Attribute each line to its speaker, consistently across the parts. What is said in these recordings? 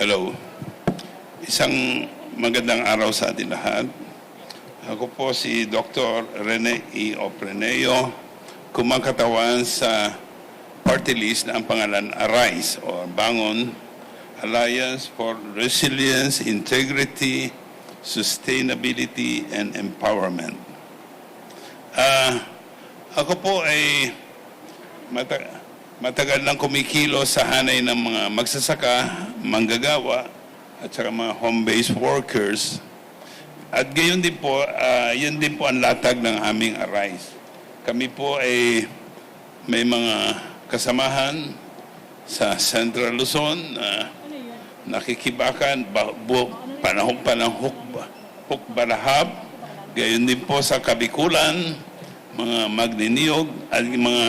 Speaker 1: Hello. Isang magandang araw sa atin lahat. Ako po si Dr. Rene E. Opreneo, kumakatawan sa party list na ang pangalan ARISE o Bangon, Alliance for Resilience, Integrity, Sustainability, and Empowerment. Ako po ay matagal nang kumikilo sa hanay ng mga magsasaka, manggagawa, at saka mga home-based workers. At gayon din po, yun din po ang latag ng aming ARISE. Kami po ay may mga kasamahan sa Central Luzon na nakikibakan, panahong hukbarahab, gayon din po sa Kabikulan, mga magniniyog, at mga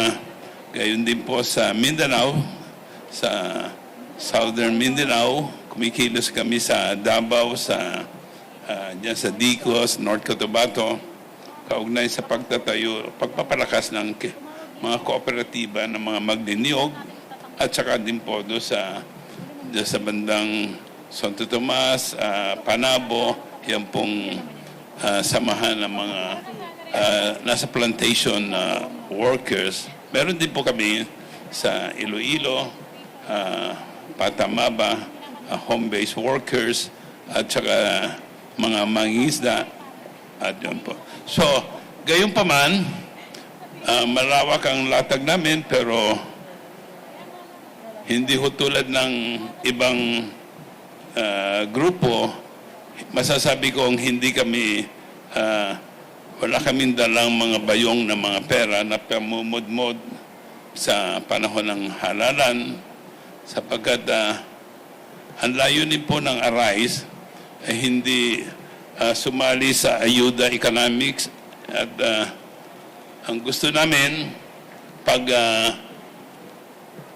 Speaker 1: gayon din po sa Mindanao, sa Southern Mindanao. Kumikilos kami sa Davao, dyan sa Dicos, North Cotabato, kaugnay sa pagpapalakas ng mga kooperatiba ng mga magniniyog, at saka din po doon sa bandang Santo Tomas, Panabo, yan pong samahan ng mga nasa plantation workers. Meron din po kami sa Iloilo, Patamaba, home-based workers, at saka mga mangingisda, at yun po. So, gayon pa man, malawak ang latag namin, pero hindi ho tulad ng ibang grupo. Masasabi kong hindi kami, wala kaming dalang mga bayong na mga pera na pamumudmod sa panahon ng halalan, sapagkat ang layunin po ng ARISE ay hindi sumali sa ayuda economics, at ang gusto namin pag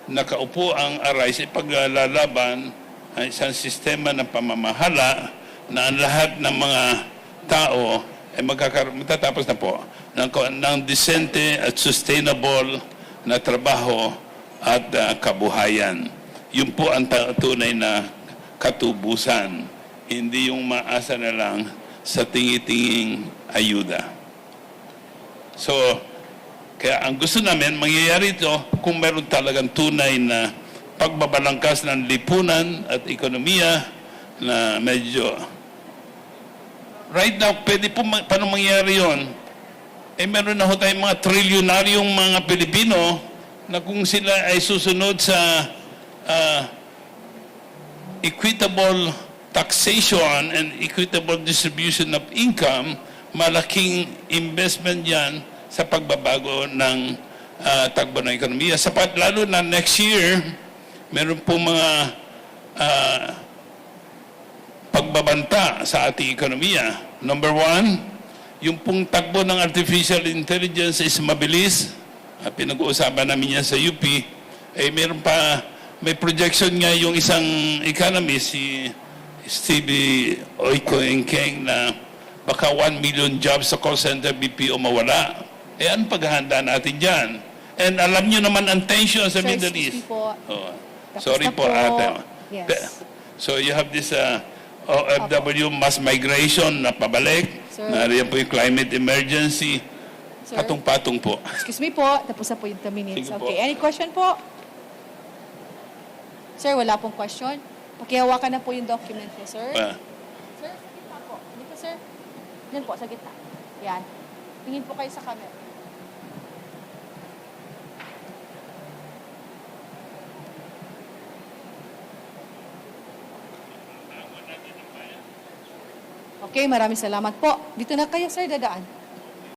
Speaker 1: nakaupo ang ARISE ay paglalaban ang isang sistema ng pamamahala na ang lahat ng mga tao ay matatapos na po ng decente at sustainable na trabaho at kabuhayan. Yun po ang tunay na katubusan, hindi yung maasa na lang sa tingi-tinging ayuda. So, kaya ang gusto namin, mangyayari ito kung meron talagang tunay na pagbabalangkas ng lipunan at ekonomiya na medyo... Right now, pwede po, paano mangyayari yun? Meron na ho tayong mga trilyonaryong mga Pilipino na kung sila ay susunod sa equitable taxation and equitable distribution of income, malaking investment yan sa pagbabago ng takbo ng ekonomiya. Sapat lalo na next year, meron po mga pagbabanta sa ating ekonomiya. Number one, yung pong takbo ng artificial intelligence is mabilis. Pinag-uusapan namin yan sa UP. May projection nga yung isang economist, si Stevie Oikoengkeng, na baka 1 million jobs sa call center BPO mawala. Ano paghahanda natin dyan? And alam nyo naman ang tension sa Middle East. Sorry po, ate.
Speaker 2: Yes.
Speaker 1: So you have this OFW mass migration na pabalik. Nariyan po yung climate emergency.
Speaker 2: Sir?
Speaker 1: Patong-patong po.
Speaker 2: Excuse me po, tapos na po yung 2 minutes.
Speaker 1: Sige po.
Speaker 2: Okay, any question po? Sir, wala pong question? Pakihawakan na po yung document niya, sir. Sir, sa gitna po. Dito, sir. Yan po, sa gitna. Yan. Tingin po kayo sa camera. Okay, maraming salamat po. Dito na kayo, sir, dadaan.